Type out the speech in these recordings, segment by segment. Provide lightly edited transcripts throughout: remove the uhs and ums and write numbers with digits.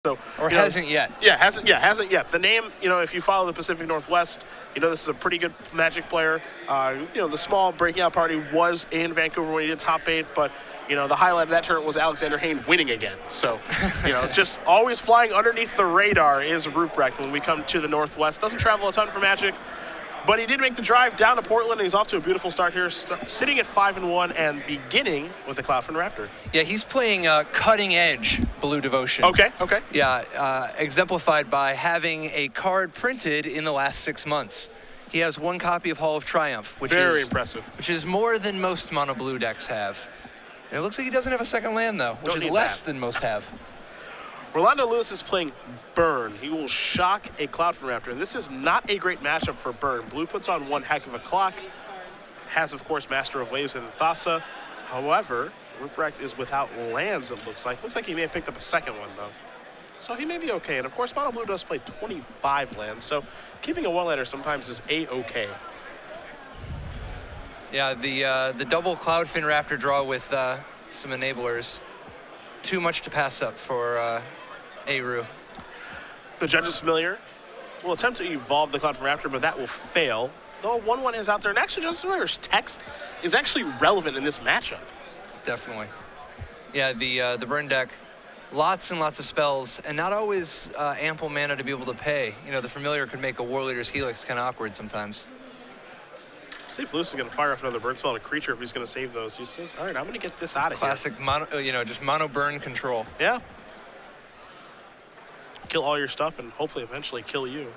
So, or hasn't yet. Yeah, hasn't yet. The name, if you follow the Pacific Northwest, this is a pretty good Magic player. The small breaking out party was in Vancouver when he did top 8, but the highlight of that tournament was Alexander Hayne winning again. So, just always flying underneath the radar is Ruprecht when we come to the Northwest. Doesn't travel a ton for Magic, but he did make the drive down to Portland, and he's off to a beautiful start here, sitting at 5-1 and beginning with the Cloudfin Raptor. Yeah, he's playing cutting-edge Blue Devotion. Okay. Yeah, exemplified by having a card printed in the last 6 months. He has 1 copy of Hall of Triumph, which Very is impressive. Which is more than most mono blue decks have. And it looks like he doesn't have a second land, though, which is less than most have. Rolando Lewis is playing Burn. He will shock a Cloudfin Raptor. And this is not a great matchup for Burn. Blue puts on one heck of a clock. Has, of course, Master of Waves and Thassa. However, Ruprecht is without lands, it looks like. Looks like he may have picked up a second one, though. So he may be okay. And, of course, Mono Blue does play 25 lands. So keeping a one-lander sometimes is A-okay. Yeah, the double Cloudfin Raptor draw with some enablers. Too much to pass up for Aru. The Judge's Familiar will attempt to evolve the Cloudfin Raptor, but that will fail. Though a 1/1 is out there, and actually Judge's Familiar's text is actually relevant in this matchup. Definitely. Yeah, the burn deck, lots and lots of spells, and not always ample mana to be able to pay. The Familiar could make a War Leader's Helix kind of awkward sometimes. See if Lewis is going to fire off another burn spell on a creature if he's going to save those. He says, all right, I'm going to get this out of here. Classic mono, just mono burn control. Yeah. Kill all your stuff and hopefully eventually kill you.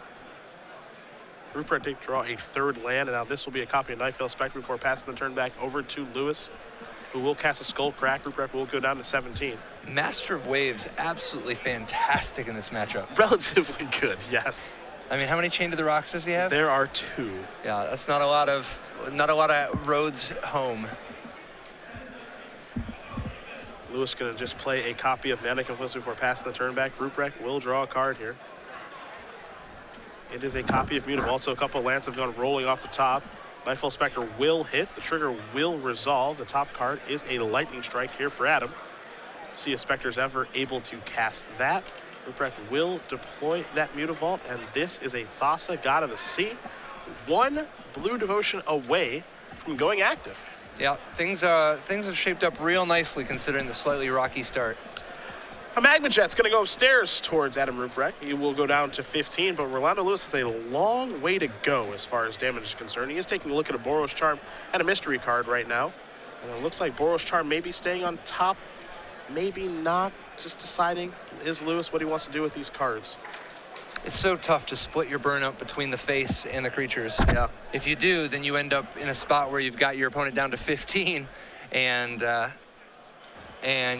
Ruprecht did draw a 3rd land, and now this will be a copy of Nightveil Spectre before passing the turn back over to Lewis, who will cast a Skull Crack. Ruprecht will go down to 17. Master of Waves, absolutely fantastic in this matchup. Relatively good, yes. I mean, how many Chain to the Rocks does he have? There are 2. Yeah, that's not a lot of roads home. Lewis going to just play a copy of Mana Confluence before passing the turn back. Ruprecht will draw a card here. It is a copy of Mutable. Also, a couple of lands have gone rolling off the top. Nightfall Spectre will hit. The trigger will resolve. The top card is a Lightning Strike here for Adam. See if Spectre's ever able to cast that. Ruprecht will deploy that Mutavault, and this is a Thassa, God of the Sea. 1 Blue Devotion away from going active. Yeah, things have shaped up real nicely considering the slightly rocky start. A Magma Jet's going to go upstairs towards Adam Ruprecht. He will go down to 15, but Rolando Lewis has a long way to go as far as damage is concerned. He is taking a look at a Boros Charm and a Mystery card right now. And it looks like Boros Charm may be staying on top, maybe not. Just deciding, is Lewis what he wants to do with these cards. It's so tough to split your burn up between the face and the creatures. Yeah. If you do, then you end up in a spot where you've got your opponent down to 15, and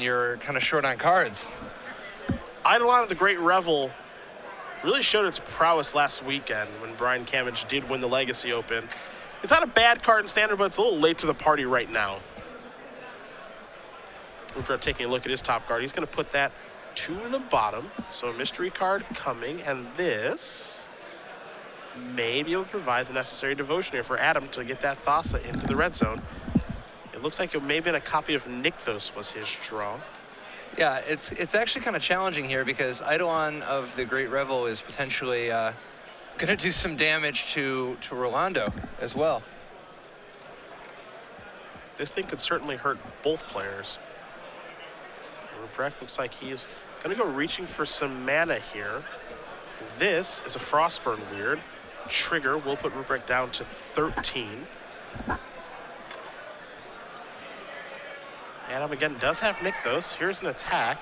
you're kind of short on cards. Eidolon of the Great Revel really showed its prowess last weekend when Brian Camage did win the Legacy Open. It's not a bad card in Standard, but it's a little late to the party right now. Ruprecht taking a look at his top card. He's going to put that to the bottom. So a Mystery card coming, and this may be able to provide the necessary devotion here for Adam to get that Thassa into the red zone. It looks like it may have been a copy of Nykthos was his draw. Yeah, it's actually kind of challenging here because Eidolon of the Great Revel is potentially going to do some damage to Rolando as well. This thing could certainly hurt both players. Ruprecht looks like he's going to go reaching for some mana here. This is a Frostburn Weird. Trigger will put Ruprecht down to 13. Adam again does have Nykthos. Here's an attack.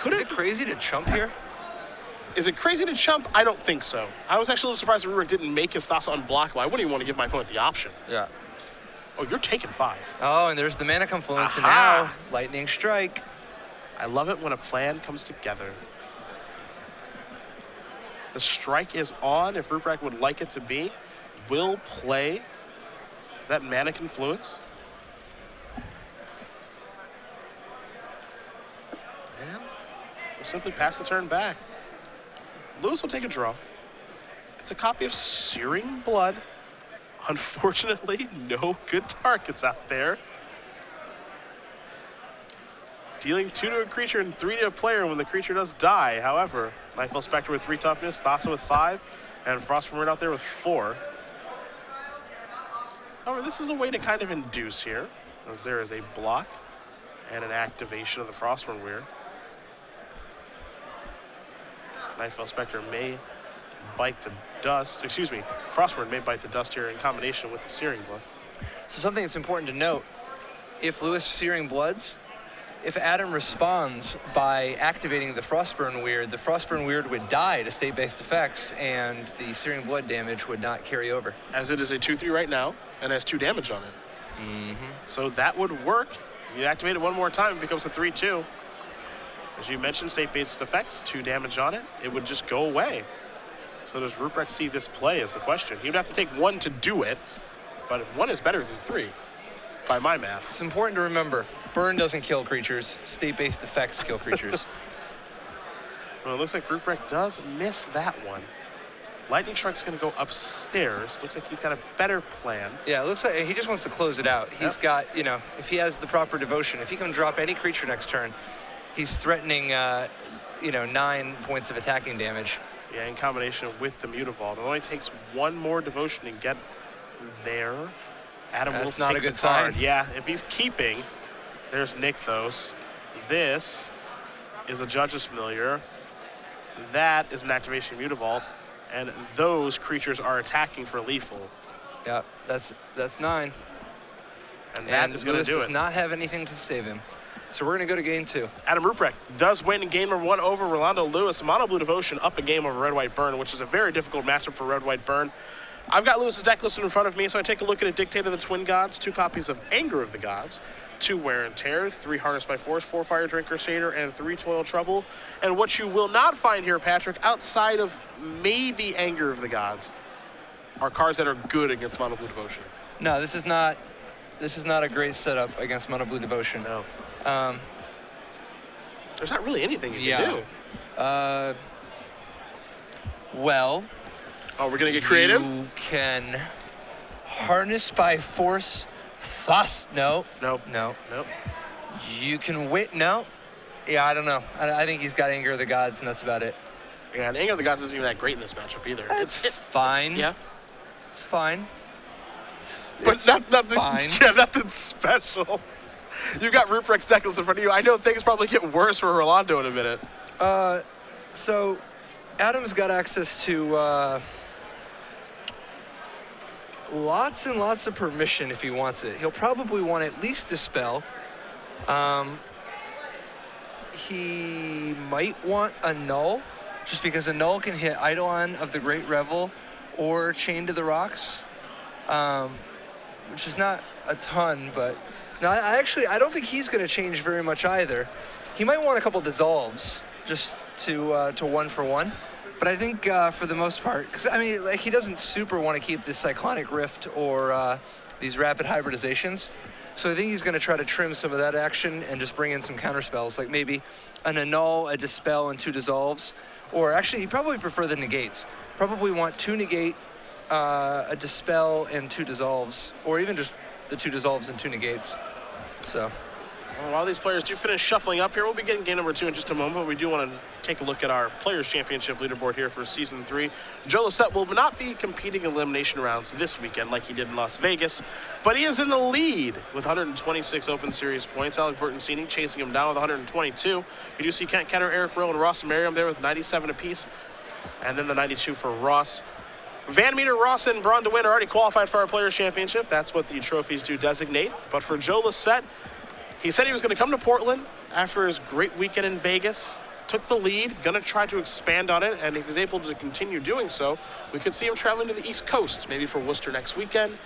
Is it crazy to chump here? Is it crazy to chump? I don't think so. I was actually a little surprised that Ruprecht didn't make his Thassa unblockable. I wouldn't even want to give my opponent the option. Yeah. Oh, you're taking 5. Oh, and there's the Mana Confluence, and now Lightning Strike. I love it when a plan comes together. The strike is on, if Ruprecht would like it to be. Will play that Mana Confluence. And we'll simply pass the turn back. Lewis will take a draw. It's a copy of Searing Blood. Unfortunately, no good targets out there. dealing 2 to a creature and 3 to a player when the creature does die. However, Nightfell Spectre with 3 toughness, Thassa with 5, and Frostmourne out there with 4. However, this is a way to kind of induce here, as there is a block and an activation of the Frostmourne Weir. Nightfell Spectre may bite the dust, excuse me, Frostmourne may bite the dust here in combination with the Searing Blood. So something that's important to note, if Lewis Searing Bloods, if Adam responds by activating the Frostburn Weird, the Frostburn Weird would die to state-based effects, and the Searing Blood damage would not carry over. As it is a 2/3 right now, and has 2 damage on it. So that would work. You activate it one more time, it becomes a 3/2. As you mentioned, state-based effects, 2 damage on it, it would just go away. So does Ruprecht see this play is the question. He would have to take 1 to do it, but 1 is better than 3, by my math. It's important to remember, burn doesn't kill creatures, state-based effects kill creatures. Well, it looks like Ruprecht does miss that one. Lightning Strike's going to go upstairs. Looks like he's got a better plan. Yeah, it looks like he just wants to close it out. He's got, you know, if he has the proper devotion, if he can drop any creature next turn, he's threatening, 9 points of attacking damage. Yeah, in combination with the Mutavault. It only takes 1 more devotion to get there. Adam will take not a good the card. sign. Yeah, if he's keeping, there's Nykthos. This is a Judge's Familiar. That is an activation Mutavault. And those creatures are attacking for lethal. Yeah, that's 9. And that is going to do it. Does not have anything to save him. So we're going to go to game 2. Adam Ruprecht does win in game number 1 over Rolando Lewis. Mono Blue Devotion up a game over Red White Burn, which is a very difficult matchup for Red White Burn. I've got Lewis's deck listed in front of me, so I take a look at a Dictate of the Twin Gods, 2 copies of Anger of the Gods, 2 Wear and Tear, 3 Harness by Force, 4 Fire Drinker Satyr, and 3 Toil Trouble. And what you will not find here, Patrick, outside of maybe Anger of the Gods, are cards that are good against Mono Blue Devotion. No, this is not a great setup against Mono Blue Devotion. No. There's not really anything you can do. Well. Oh, we're going to get creative? You can Harness by Force Thus. No. Nope. No. Nope. You can wit. No. Yeah, I don't know. I think he's got Anger of the Gods, and that's about it. Yeah, and Anger of the Gods isn't even that great in this matchup either. It's fine. Yeah. It's fine. But It's nothing, fine. Yeah, nothing special. You've got Ruprecht's deck list in front of you. I know things probably get worse for Rolando in a minute. So Adam's got access to lots and lots of permission if he wants it. He'll probably want at least Dispel. He might want a Null, just because a Null can hit Eidolon of the Great Revel or Chain to the Rocks, which is not a ton, but no, I don't think he's going to change very much either. He might want a couple Dissolves just to 1-for-1. But I think for the most part, because I mean, like, he doesn't super want to keep this Cyclonic Rift or these rapid hybridizations. So I think he's going to try to trim some of that action and just bring in some counter spells, like maybe an Annul, a Dispel, and 2 Dissolves. Or actually, he'd probably prefer the Negates. Probably want 2 Negate, a Dispel, and 2 Dissolves, or even just the 2 Dissolves and 2 Negates. So. Well, while these players do finish shuffling up here, we'll be getting game number 2 in just a moment, but we do want to take a look at our Players' Championship leaderboard here for Season 3. Joe Lissette will not be competing in elimination rounds this weekend like he did in Las Vegas, but he is in the lead with 126 Open Series points. Alec Bertoncini chasing him down with 122. You do see Kent Ketter, Eric Rowe, and Ross Merriam there with 97 apiece, and then the 92 for Ross. Van Meter, Ross, and Braun DeWin are already qualified for our Players' Championship. That's what the trophies do designate. But for Joe Lissette, he said he was going to come to Portland after his great weekend in Vegas, took the lead, going to try to expand on it, and if he's able to continue doing so, we could see him traveling to the East Coast, maybe for Worcester next weekend,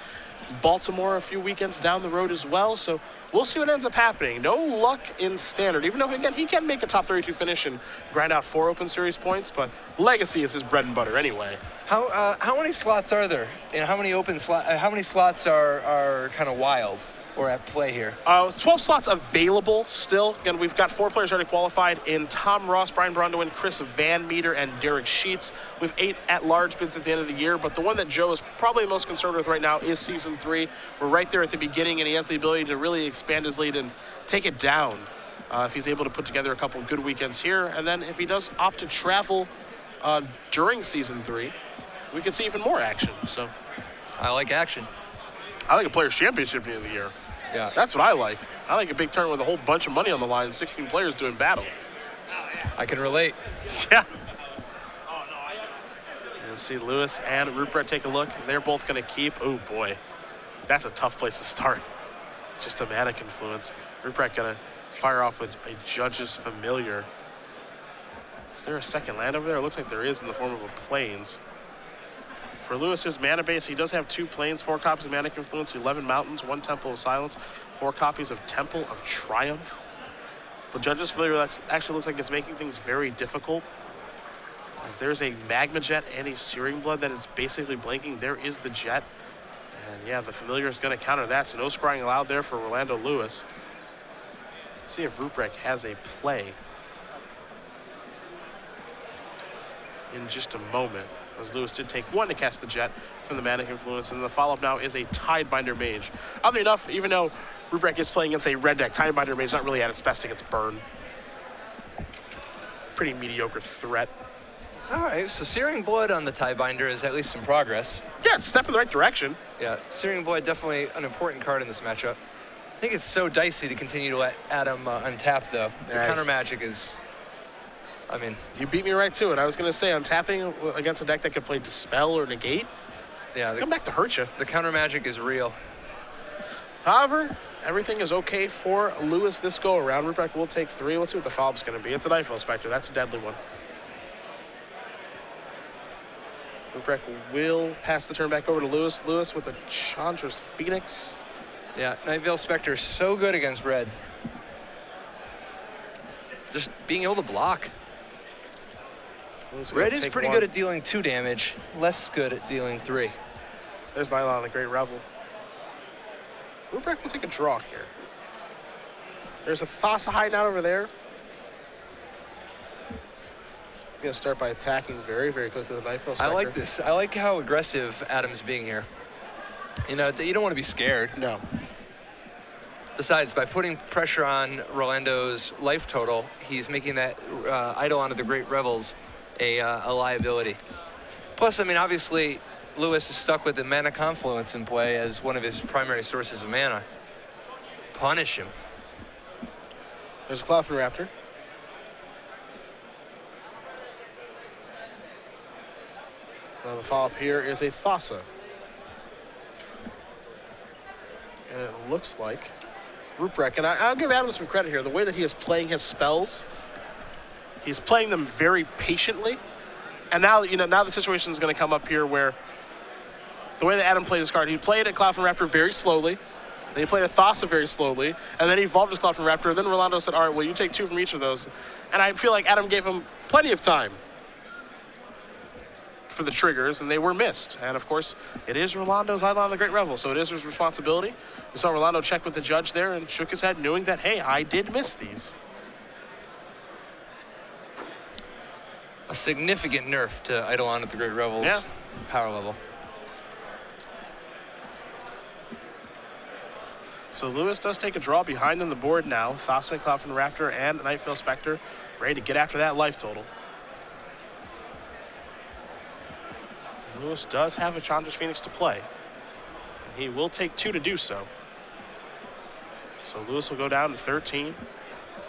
Baltimore a few weekends down the road as well. So we'll see what ends up happening. No luck in Standard, even though, again, he can make a top 32 finish and grind out 4 Open Series points, but Legacy is his bread and butter anyway. How many slots are there? And how many how many slots are kind of wild or at play here? 12 slots available still. Again, we've got 4 players already qualified in Tom Ross, Brian Brondewin, Chris Van Meter, and Derek Sheets. With 8 at-large bids at the end of the year, but the one that Joe is probably most concerned with right now is Season 3. We're right there at the beginning, and he has the ability to really expand his lead and take it down if he's able to put together a couple good weekends here. And then if he does opt to travel during Season 3, we could see even more action. So I like action. I like a Players' Championship near the year. Yeah. That's what I like. I like a big tournament with a whole bunch of money on the line, 16 players doing battle. I can relate. Yeah. You'll see Lewis and Ruprecht take a look. They're both going to keep. Oh, boy. That's a tough place to start. Just a mana confluence. Ruprecht going to fire off with a Judge's Familiar. Is there a second land over there? It looks like there is in the form of a Plains. For Lewis's mana base, he does have 2 Plains, 4 copies of Mana Confluence, 11 Mountains, 1 Temple of Silence, 4 copies of Temple of Triumph. But Judge's Familiar actually looks like it's making things very difficult, as there's a Magma Jet and a Searing Blood that it's basically blanking. There is the Jet. And yeah, the Familiar is going to counter that, so no scrying allowed there for Rolando Lewis. Let's see if Ruprecht has a play in just a moment, as Lewis did take 1 to cast the Jet from the Mana Influence, and the follow-up now is a Tidebinder Mage. Oddly enough, even though Ruprecht is playing against a red deck, Tidebinder Mage is not really at its best against Burn. Pretty mediocre threat. All right, so Searing Blood on the Tiebinder is at least some progress. Yeah, it's a step in the right direction. Yeah, Searing Blood definitely an important card in this matchup. I think it's so dicey to continue to let Adam untap, though. The counter magic is, I mean... You beat me right to it. I was going to say, untapping against a deck that could play Dispel or Negate, yeah, come back to hurt you. The counter magic is real. However, everything is okay for Lewis this go around. Ruprecht will take 3. Let's see what the follow-up is going to be. It's a Nightfall Spectre. That's a deadly one. Ruprecht will pass the turn back over to Lewis. Lewis with a Chandra's Phoenix. Yeah, Nightveil Spectre is so good against red. Just being able to block. Red is pretty good at dealing 2 damage, less good at dealing 3. There's Nylon, the Great Revel. Ruprecht will take a draw here. There's a Thassa hiding out over there. I'm going to start by attacking very, very quickly with the Nightfall Spectre. I like this. I like how aggressive Adam's being here. You know, you don't want to be scared. No. Besides, by putting pressure on Rolando's life total, he's making that Eidolon of the Great Revels a liability. Plus, I mean, obviously, Lewis is stuck with the Mana Confluence in play as one of his primary sources of mana. Punish him. There's a Cloudfin Raptor. Now the follow-up here is a Thassa. And it looks like Ruprecht, and I'll give Adam some credit here, the way that he is playing his spells, he's playing them very patiently. And now, you know, now the situation is going to come up here where the way that Adam played his card, he played a Cloudfin Raptor very slowly, then he played a Thassa very slowly, and then he evolved his Cloudfin Raptor, and then Rolando said, all right, well, you take 2 from each of those. And I feel like Adam gave him plenty of time for the triggers, and they were missed. And of course, it is Rolando's Eidolon the Great Revel, so it is his responsibility. We saw Rolando check with the judge there and shook his head, knowing that, hey, I did miss these. A significant nerf to Eidolon at the Great Revel's power level. So Lewis does take a draw behind on the board now. Thassa, Cloudfin Raptor, and Nightveil Spectre ready to get after that life total. Lewis does have a Chandra's Phoenix to play. He will take 2 to do so. So Lewis will go down to 13.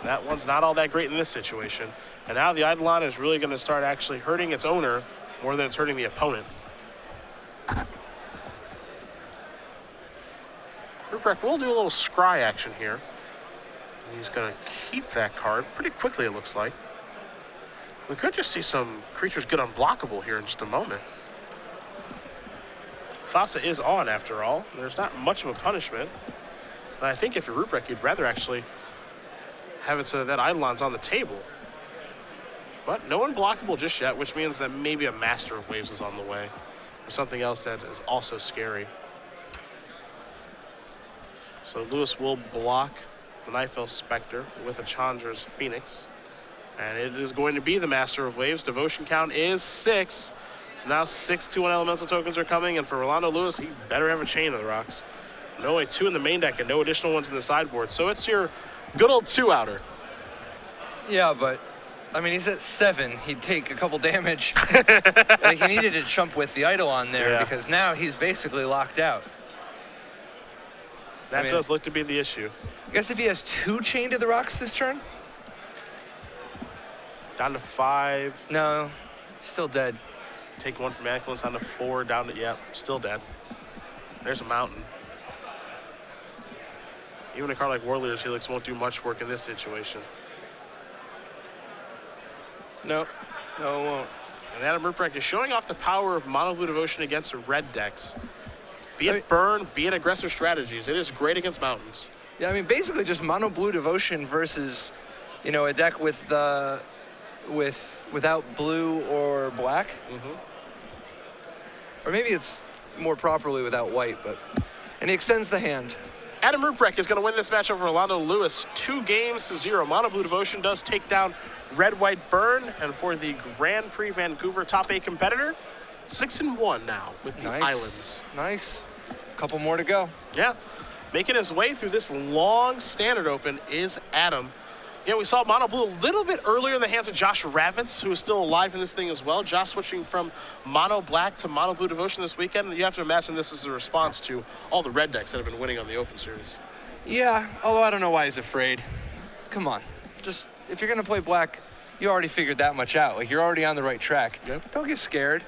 That one's not all that great in this situation. And now the Eidolon is really going to start actually hurting its owner more than it's hurting the opponent. Ruprecht will do a little scry action here. He's going to keep that card pretty quickly, it looks like. We could just see some creatures get unblockable here in just a moment. Thassa is on, after all. There's not much of a punishment. And I think if you're Ruprecht, you'd rather actually have it so that Eidolon's on the table. But no unblockable just yet, which means that maybe a Master of Waves is on the way. Or something else that is also scary. So Lewis will block the Nightveil Spectre with a Chandra's Phoenix. And it is going to be the Master of Waves. Devotion count is 6. So now 6 2-1 elemental tokens are coming, and for Rolando Lewis, he better have a Chain of the Rocks. No, a 2 in the main deck and no additional ones in the sideboard. So it's your good old 2-outer. Yeah, but I mean, he's at 7. He'd take a couple damage. Like, he needed to chump with the Eidolon there because now he's basically locked out. That does look to be the issue. I guess if he has 2 Chain to the Rocks this turn? Down to 5. No, still dead. Take 1 from Ankles, down to 4, down to, still dead. There's a Mountain. Even a card like Warrior's Helix won't do much work in this situation. Nope. No, it won't. And Adam Ruprecht is showing off the power of Mono Blue Devotion against red decks. Be it burn, be it aggressive strategies. It is great against Mountains. Yeah, I mean, basically just Mono Blue Devotion versus, you know, a deck with without blue or black. Or maybe it's more properly without white, and he extends the hand. Adam Ruprecht is going to win this match over Rolando Lewis 2-0. Mono Blue Devotion does take down Red White Burn, and for the Grand Prix Vancouver top 8 competitor, 6-1 now with the Islands. Nice. A couple more to go. Yeah. Making his way through this long standard open is Adam. Yeah, we saw Mono Blue a little bit earlier in the hands of Josh Ravitz, who is still alive in this thing as well. Josh switching from Mono Black to Mono Blue Devotion this weekend. You have to imagine this is a response to all the red decks that have been winning on the Open Series. Yeah, although I don't know why he's afraid. Come on. Just, if you're going to play black, you already figured that much out. Like, you're already on the right track. Yep. Don't get scared.